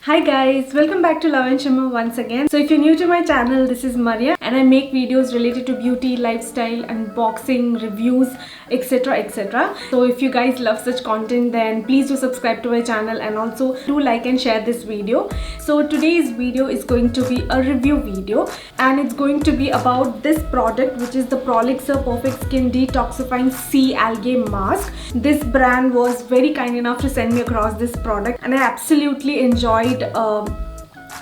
Hi guys, welcome back to Love and Shimmer once again. So if you're new to my channel, this is Maria and I make videos related to beauty, lifestyle, unboxing, reviews, etc, etc. So if you guys love such content, then please do subscribe to my channel and also do like and share this video. So today's video is going to be a review video and it's going to be about this product, which is the Prolixr Perfect Skin Detoxifying Sea Algae Mask. This brand was very kind enough to send me across this product and I absolutely enjoyed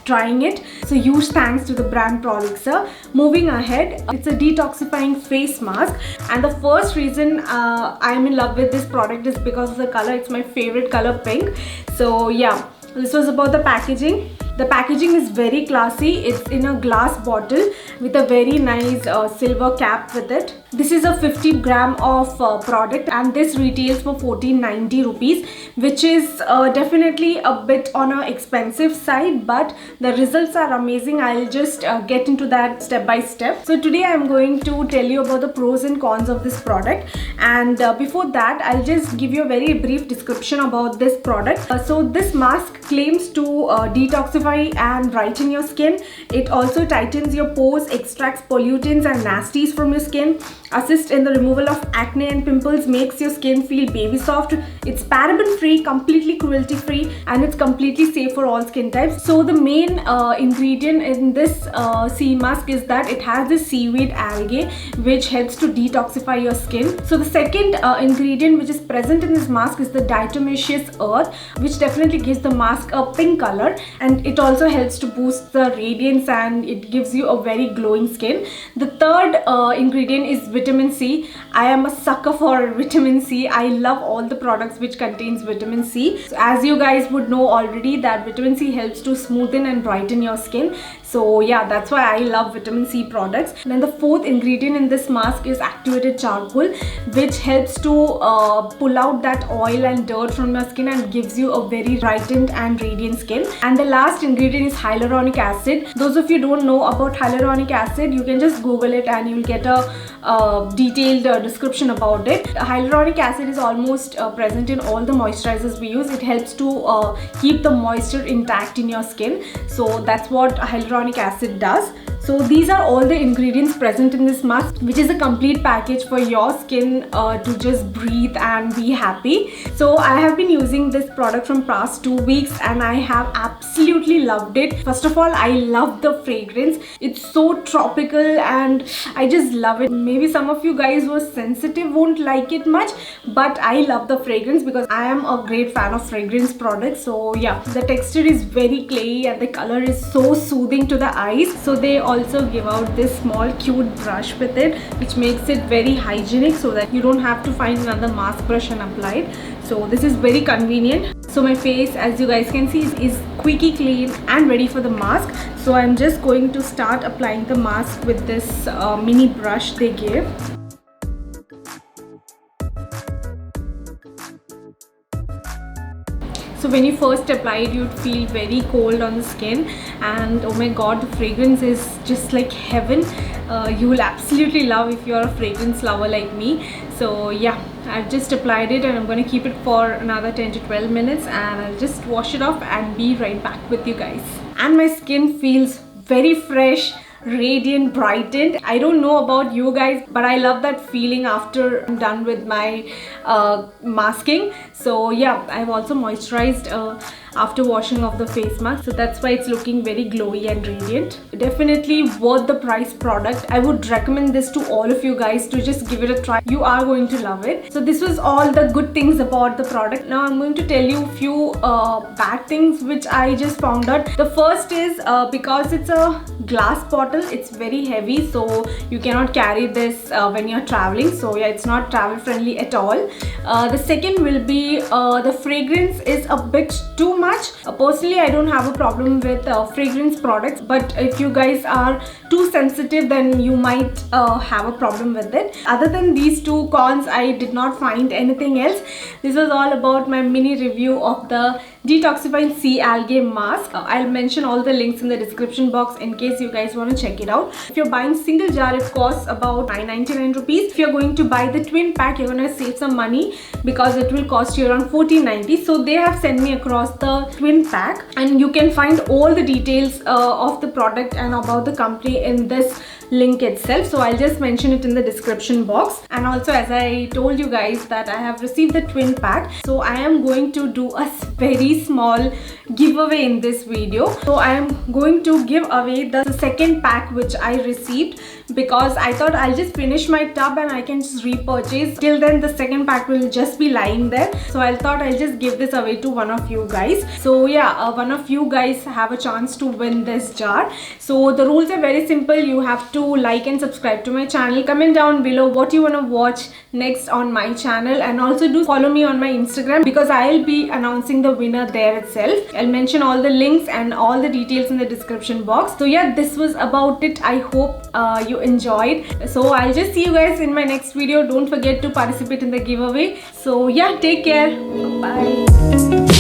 trying it. So huge thanks to the brand Prolixr. Moving ahead, it's a detoxifying face mask and the first reason I'm in love with this product is because of the color. It's my favorite color, pink. So yeah, this was about the packaging. The packaging is very classy. It's in a glass bottle with a very nice silver cap with it. This is a 50 gram of product and this retails for 1490 rupees, which is definitely a bit on an expensive side, but the results are amazing. I'll just get into that step by step. So today I'm going to tell you about the pros and cons of this product, and before that I'll just give you a very brief description about this product. So this mask claims to detoxify and brighten your skin. It also tightens your pores, extracts pollutants and nasties from your skin, assists in the removal of acne and pimples, makes your skin feel baby soft. It's paraben free, completely cruelty free, and it's completely safe for all skin types. So the main ingredient in this sea mask is that it has this seaweed algae which helps to detoxify your skin. So the second ingredient which is present in this mask is the diatomaceous earth, which definitely gives the mask a pink color, and it also helps to boost the radiance and it gives you a very glowing skin. The third ingredient is vitamin C. I am a sucker for vitamin C. I love all the products which contains vitamin C. So as you guys would know already that vitamin C helps to smoothen and brighten your skin. So yeah, that's why I love vitamin C products. And then the fourth ingredient in this mask is activated charcoal, which helps to pull out that oil and dirt from your skin and gives you a very brightened and radiant skin. And the last ingredient is hyaluronic acid. Those of you who don't know about hyaluronic acid, you can just Google it and you'll get a detailed description about it. Hyaluronic acid is almost present in all the moisturizers we use. It helps to keep the moisture intact in your skin. So that's what hyaluronic acid does. So these are all the ingredients present in this mask, which is a complete package for your skin to just breathe and be happy. So I have been using this product from past 2 weeks and I have absolutely loved it. First of all, I love the fragrance. It's so tropical and I just love it. Maybe some of you guys who are sensitive won't like it much, but I love the fragrance because I am a great fan of fragrance products. So yeah, the texture is very clayey and the color is so soothing to the eyes. So they also give out this small cute brush with it, which makes it very hygienic so that you don't have to find another mask brush and apply it. So this is very convenient. So my face, as you guys can see, is squeaky clean and ready for the mask. So I'm just going to start applying the mask with this mini brush they give. So when you first apply it, you'd feel very cold on the skin, and oh my god, the fragrance is just like heaven. You will absolutely love if you're a fragrance lover like me. So yeah, I've just applied it and I'm going to keep it for another 10 to 12 minutes and I'll just wash it off and be right back with you guys. And my skin feels very fresh, radiant, brightened. I don't know about you guys, but I love that feeling after I'm done with my masking. So yeah, I've also moisturized after washing off the face mask, so that's why it's looking very glowy and radiant. Definitely worth the price product. I would recommend this to all of you guys to just give it a try. You are going to love it. So this was all the good things about the product. Now I'm going to tell you a few bad things which I just found out. The first is because it's a glass bottle, it's very heavy, so you cannot carry this when you're traveling. So yeah, it's not travel friendly at all. The second will be the fragrance is a bit too much. Personally, I don't have a problem with fragrance products, but if you guys are too sensitive, then you might have a problem with it. Other than these two cons, I did not find anything else. This was all about my mini review of the detoxifying sea algae mask. I'll mention all the links in the description box in case you guys want to check it out. If you're buying single jar, it costs about 9.99 rupees. If you're going to buy the twin pack, you're gonna save some money because it will cost you around 14.90. so they have sent me across the twin pack, and you can find all the details of the product and about the company in this link itself, so I'll just mention it in the description box. And also, as I told you guys that I have received the twin pack, so I am going to do a very small giveaway in this video. So I am going to give away the second pack which I received, because I thought I'll just finish my tub and I can just repurchase. Till then the second pack will just be lying there, so I thought I'll just give this away to one of you guys. So yeah, one of you guys have a chance to win this jar. So the rules are very simple. You have to like and subscribe to my channel, comment down below what you want to watch next on my channel, and also do follow me on my Instagram because I'll be announcing the winner there itself. I'll mention all the links and all the details in the description box. So yeah, this was about it. I hope you enjoyed. So I'll just see you guys in my next video. Don't forget to participate in the giveaway. So yeah, take care. Bye.